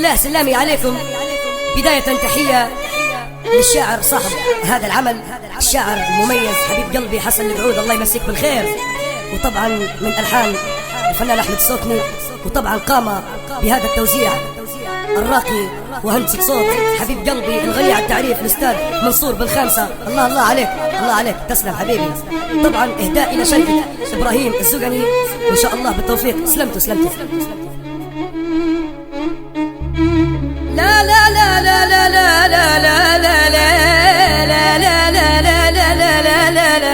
الله سلامي عليكم. بداية تحية للشاعر صاحب هذا العمل، الشاعر المميز حبيب قلبي حسن البعود، الله يمسيك بالخير. وطبعا من ألحان الفنان أحمد الصوتني، وطبعا قام بهذا التوزيع الراقي وهندسة صوت حبيب قلبي الغني على التعريف الأستاذ منصور بن خامسة. الله الله عليك، الله عليك، تسلم حبيبي. طبعا إهداء إلى شركة إبراهيم الزغني، وإن شاء الله بالتوفيق. سلمتوا سلمتوا. لا لا لا لا لا لا لا لا لا لا لا لا لا لا لا لا لا.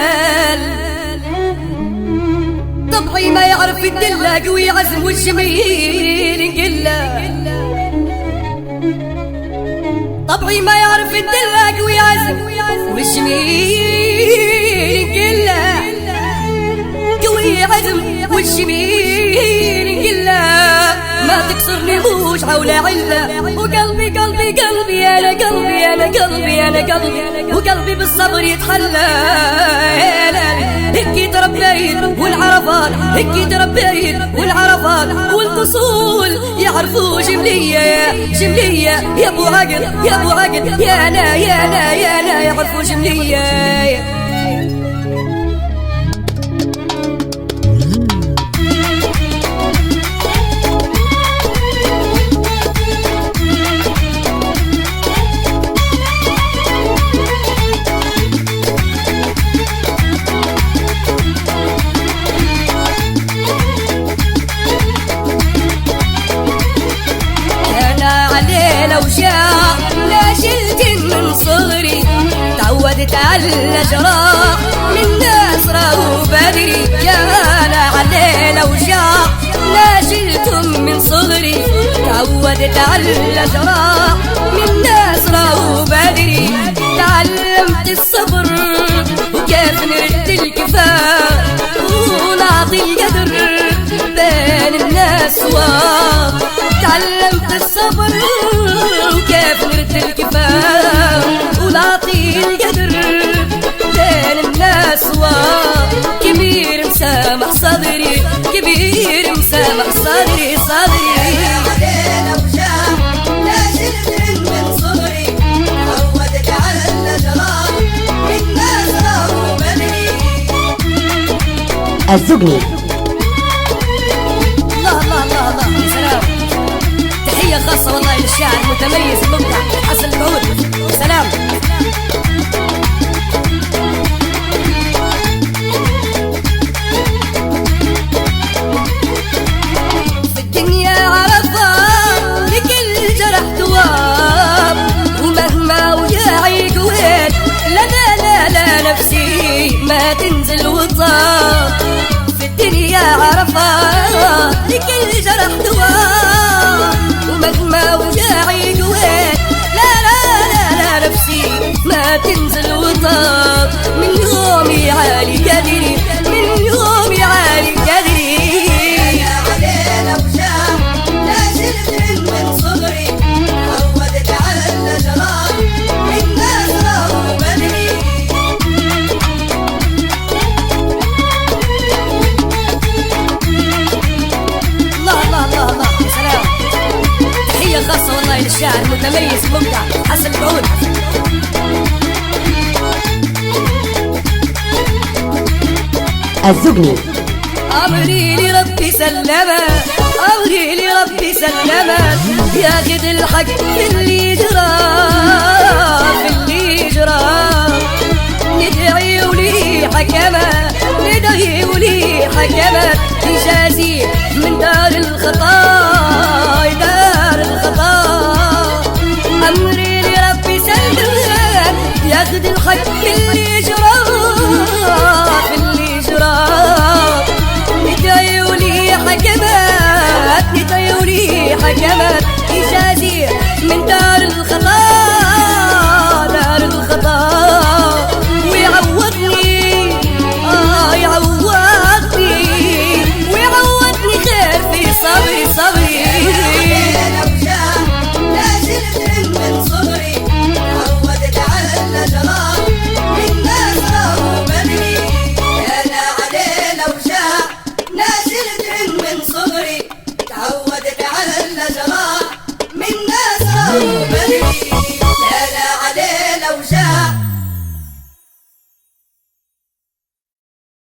طبعي ما يعرف الدلة، قوي عزم والجميل قلة. طبعي ما يعرف الدلة، قوي عزم والجميل قلة. قوي عزم والجميل قلة، ما تكسرني موج حول عله. وقلبي قلبي قلبي انا قلبي انا قلبي انا قلبي، وقلبي بالصبر يتحلى. هيك تربيت والعرفات، هيك تربيت والعرفات والقصول يعرفوا جملية يا جملية يا ابو عقل يا ابو عقل، يا انا يا انا يا انا يعرفوا جملية. لو جاء لا شلت من صغري، تعودت على الجراح من ناصرة وبدري. يا أنا عليه لو جاء لا شلتم من صغري، تعودت على الجراح من ناصرة وبدري. تعلمت الصبر وكيف نرد الكفاح، ونعطي القدر بين الناس تعلمت الصبر وكيف نرد الكفاح، ونعطي القدر بين الناس كبير مسامح صدري، كبير مسامح صدري صدري. الزغني. الله الله الله الله، يا سلام. تحية خاصة والله للشاعر المتميز المبدع حسن البعود. سلام. في الدنيا عرفان لكل جرح تواب، ومهما وجاعي قويت لا لا لا لا نفسي ما تنزل وطاب. في الدنيا عرفان لكل جرح تواب، ومهما وجاعي قويت لا لا لا لا نفسي ما تنزل وطاب. من يومي عالي قدري، من يومي عالي قدري. خاصة والله للشاعر المتميز المبدع حسن البعود. الزغني. أمري لربي سلمة، أمري لربي سلمة، ياخذ الحق في اللي جرى في اللي جرى. ندعي ولي حكمة، ندعي ولي حكمة، يجازي من دار الخطايا دار الخطايا. أمري لربي سلمة، ياخذ الحق في اللي جرى في اللي جرى. ندعي ولي حكمات، ندعي ولي حكمات، يجازي من دار الخطايا دار الخطايا. ويعوضني يعوضني ويعوضني خير في صبري صبري. تعودت على النجرة